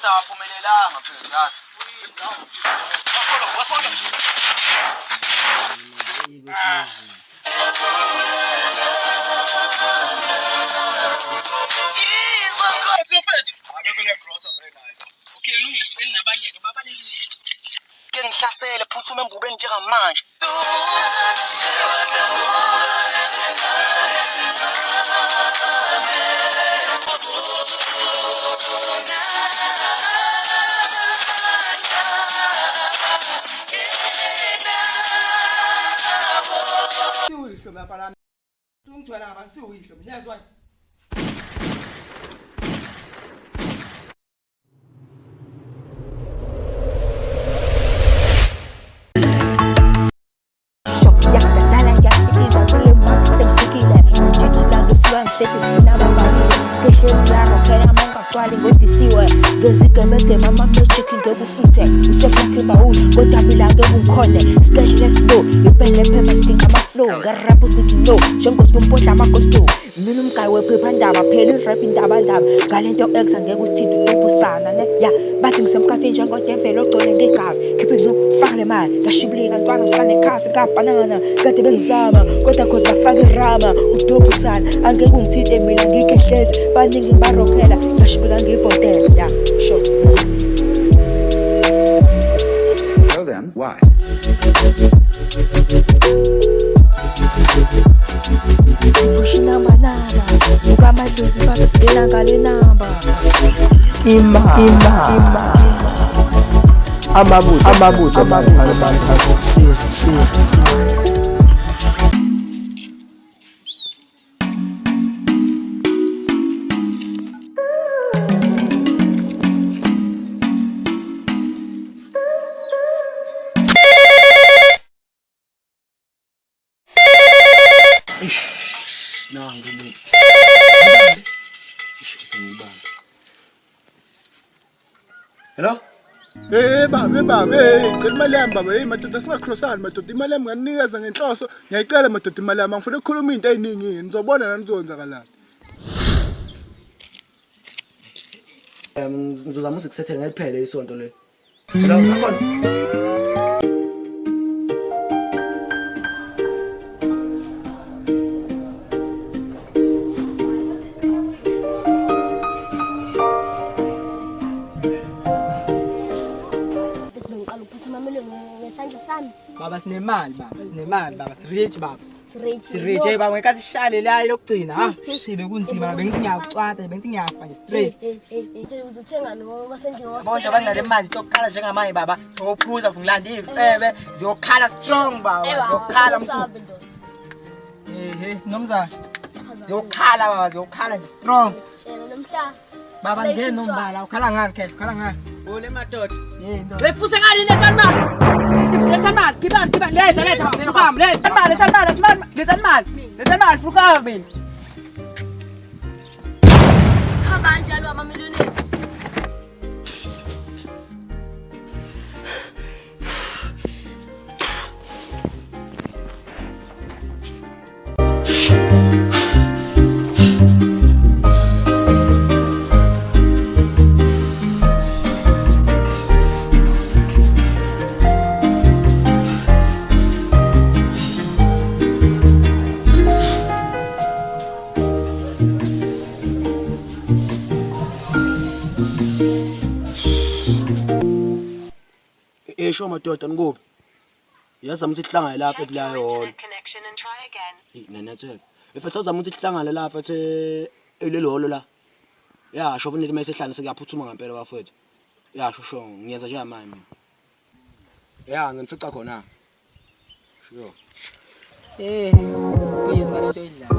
Aphumelelanga phela yazi. Ngihlasele phuthuma embubeni njengamanje. Para tung chua na bang siu yi shu ne zwan shok yak da dala yak iza kule mat sem fikile jiji la do flan seke fina baba keshes la ro kera manga twali ngodisiwe ngezikemeke mama mechiking ngekufuthe usephathe bawula kodwa bila ngekukhone sketchless do ipele phepha sting ama flow ngarap sithi no njengotumpohla amagosto mina umgayi wephepha ndaba phela irap indaba ngalento ex angeke usithinde utopusana ne ya bathi ngisemkhathini njengodemvelo ogcwele ngegazi khiphe ngifake le mali ngashibulika ntwana ngifane ekhasi ngabhanana kade bengizama kodwa cause bafaka irama utopusana angeke ungithinte mina ngikehlezi baningi barokhela ngashibulika ngibhotela ya sure. So then, why? Sipushina manana vuka madlozi basa sidela ngale namba ima amabutho sizi hello babe ngicela imali yami baba madoda singacrossani madoda imali yami nganikeza ngenhloso ngiyayicela madoda imali yami ngifuna ukukhuluma into eziningi nizobona nani nizokwenzakalani ngizozama ukukusethela ngeliphele isonto le hello sakhona Baba sinemali baba sirich baba sirich baba ngeke sishale la lokugcina ha shibe kunzima bengithi ngiyakucwada bengithi ngiyafa nje straight nje uzothenga lo basendlini bonje banale mali zokukhala njengamanje baba zophuza ngilanda ifebe ziyokhala strong baba ziyokhala mthunzi nomzana ziyokhala baba ziyokhala nje strong tshela nomhla baba ngene nombala ukhala ngani cash ukhala ngani ole madoda yini wefuse ngani netanimali Kiban, letha, fukam, letha mali, fukam mina. hamba kanjalo ama-millionaires esho madoda ngikuphi yazama ukuthi sihlangane lapha ekulayo hall ne network efethu uzama ukuthi sihlangane lapha elelo hall la ya sho bonke mase sihlangane sekuyaphuthuma ngempela bafethu ya sho ngiyeza nje manje mina ya nginifica khona sure please balento idlala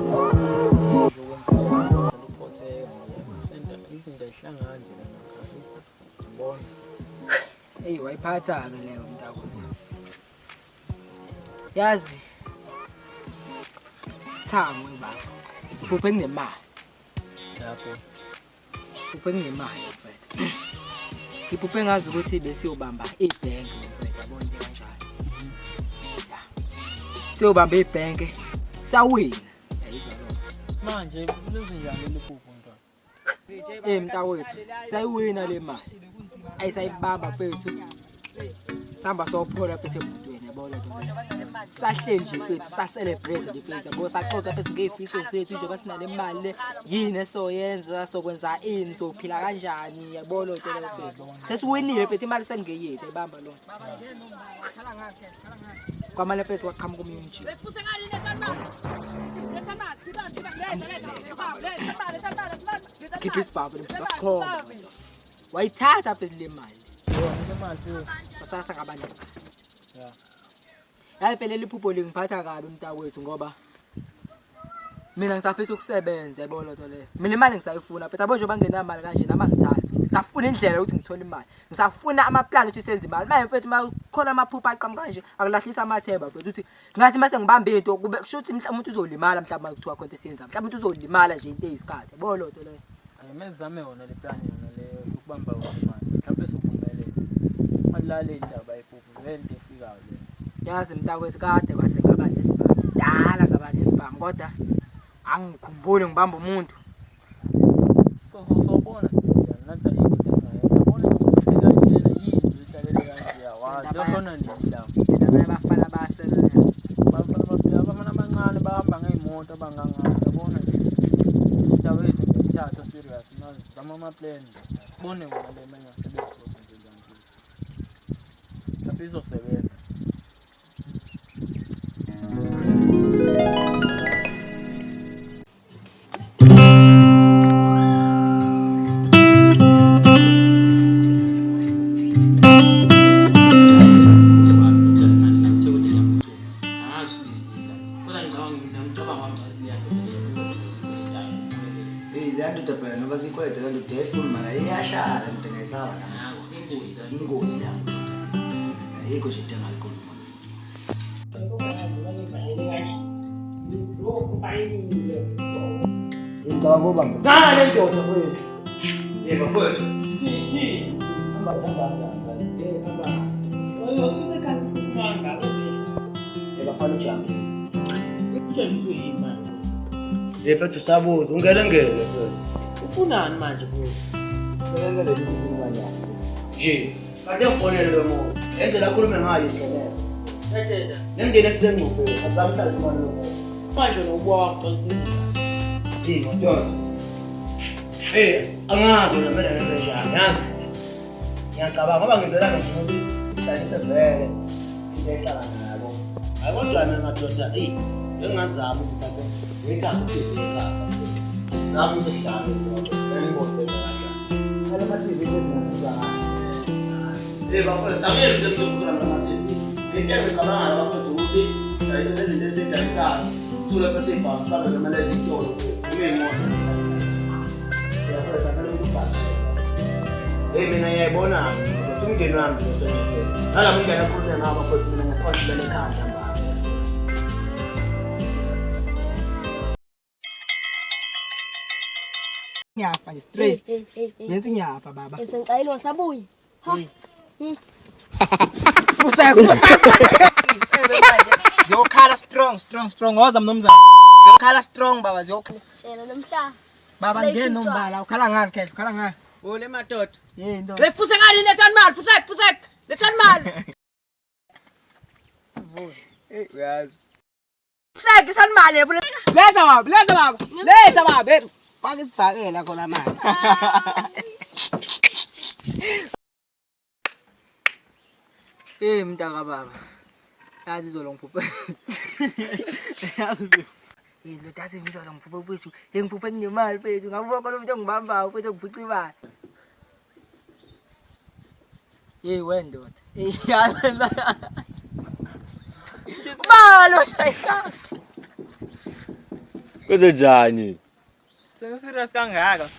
uzokwenza ukuphotheka ngisenda izinto ezihlangana nje la ngibona wayiphatha ke leyo mntakwethu yazi thango baba. Iphuphe kunemali. Yabo. Iphuphe kunemali mfethu. Iphuphe ngazi ukuthi besiyobamba ibank mfethu yabona into kanjalo. Ya. Siyobamba ibank sawina. Manje kulenze njani le phupho ntwana? Mntakwethu sayiwina le mali. Ayisayibamba mfethu. Samba sophola futhi emotweni yabona nto. Sahle nje mfethu sa celebrate nje mfethu yabo saxoxa futhi ngefiso sethu nje basina le mali le yini esoyenza sokwenza ini sophila kanjani yabona nto le mfethu. Sesiwinile mfethu imali sengeyethu ayibamba lo. Kwamanje mfethu waqhamuka umyunji. Lepuse ngani lethanmali. Lethanmali, letha. Keep his power basikhoma. Wayithatha futhi le mali. Sasasa ngabanye. Yeah. Hayi phela liphupho lingiphatha kabi mntakwethu ngoba mina ngisafisa ukusebenza yabona nto le. Mina imali ngisayifuna futhi yabo nje bangena imali kanje nama ngithanda futhi. Ngisafuna indlela ukuthi ngithola imali. Ngisafuna amaplan ukuthi senze imali. Manje mfethu makhona amaphupho aqhamuka kanje akulahlisa amathemba futhi ukuthi ngathi mase ngibambe into kube kusho ukuthi mhlawumbe umuntu uzolimala mhlawumbe kuthiwa khona into esiyenza. Mhlawumbe umuntu uzolimala nje into eyisikhathi yabona nto le. Ayimezame yona le plan yona le ukubamba imali. Mhlawumbe sokumelele. Malale indaba yephupho lento efikayo le. Yazi mntakwethu kade kwase ngaba nesibhamu. Dala ngaba nesibhamu kodwa angikhumbuli ngibamba umuntu. Sobona sibona nathi into esingayenza. Bona ukuthi kanjena yini ihlalele kanje yawazi. Yosona nini la. Mina bayabafana bayasebenza. Bafana baphila abafana abancane bahamba ngeimoto abangangani yabona nje. Indaba yethu ngiyithatha serious manje zama ama plan. Sibone wona le manje ngisebenza kuzo nje kanje. Lapho izosebenza. Ingozi yangu. Yiko shitema ikhuluma. Ingabo bamba. Ngale ndoda kwethu. Yebo mfowethu. Thi. Amba. Oyo susekanzi kumanga lokho. Ebafana ujambo. Ujambo yini manje? Yephethu sabuza ungelengele mfowethu. Ufunani manje mfowethu? Ngelengele ukuthi ngibanyana. Nje. Kade ufonele lo endlela khulume ngayo inhlekezo. Ethetha. Nendlela esengcuphe asamhlala imali lo. Manje nokuwa waqonisisa. Yini ndoda? Angazi lo mina ngenze njani yazi. Ngiyacabanga ngoba ngizela nje ukuthi ngidlalise vele into ehlala nabo. Akodwa mina madoda engazama ukuthi ngithathe iphepha. Zama ukuhlala ngibone kanjani. Ala mathi ngizosiza. Bafowethu angeke ngizokhuluma ngamathini. Ngeke ngicabanga bafowethu ukuthi izinto ezenzayo. Sula bese ibhanki babe noma lezi izitolo. Imoto. Bafowethu angeke ngibhale. Mina ngiyayibona ukuthi umndeni wami uzosebenzela. Nala mndeni akhulume ngabo bafowethu mina ngiyafanele bele ekhaya manje. Ngiyafa nje straight. Yenze ngiyafa baba. Esengixayile wasabuya. Ha. Ziyokhala strong ngoza mnomzana. Ziyokhala strong baba ziyokhala. Tshela nomhla. Baba ngene nombala ukhala ngani khe ukhala ngani. Ole madoda. Yini nto. Lepuse ngani lethanmali, fusek. Lethanmali. Uyazi. Fusek isanmali yefuna. Letha baba. Faka isibhakela khona manje. Mntaka baba. Yazi izolongiphuphe. Yazi. Lo dathi izolongiphuphe mfethu. Ngiphuphe kunemali mfethu. Ngabona lo mfethu ngibambayo mfethu ngivuca imali. Wendoda. Yabona. Malo shayisa. Kwenze njani? Sengiserious kangaka.